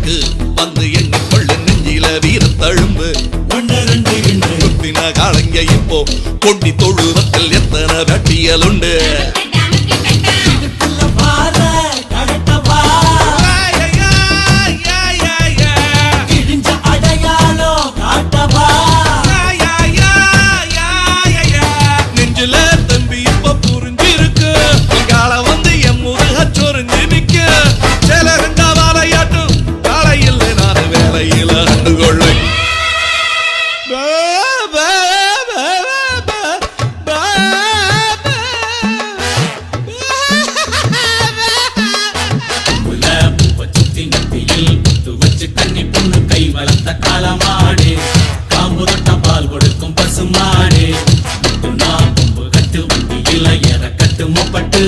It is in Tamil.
இருக்கு வந்து எண்ணிக்கொள்ளு நெஞ்சில வீரத்தழும்பு குத்தின காலங்க இப்போ கொண்டி தொழுவத்தில் எத்தனை வெட்டியல் உண்டு காலமாடு காம்பு தொட்ட பால் கொடுக்கும் பசுமாடு கட்டு வண்டியில எற கட்டு முப்பட்டு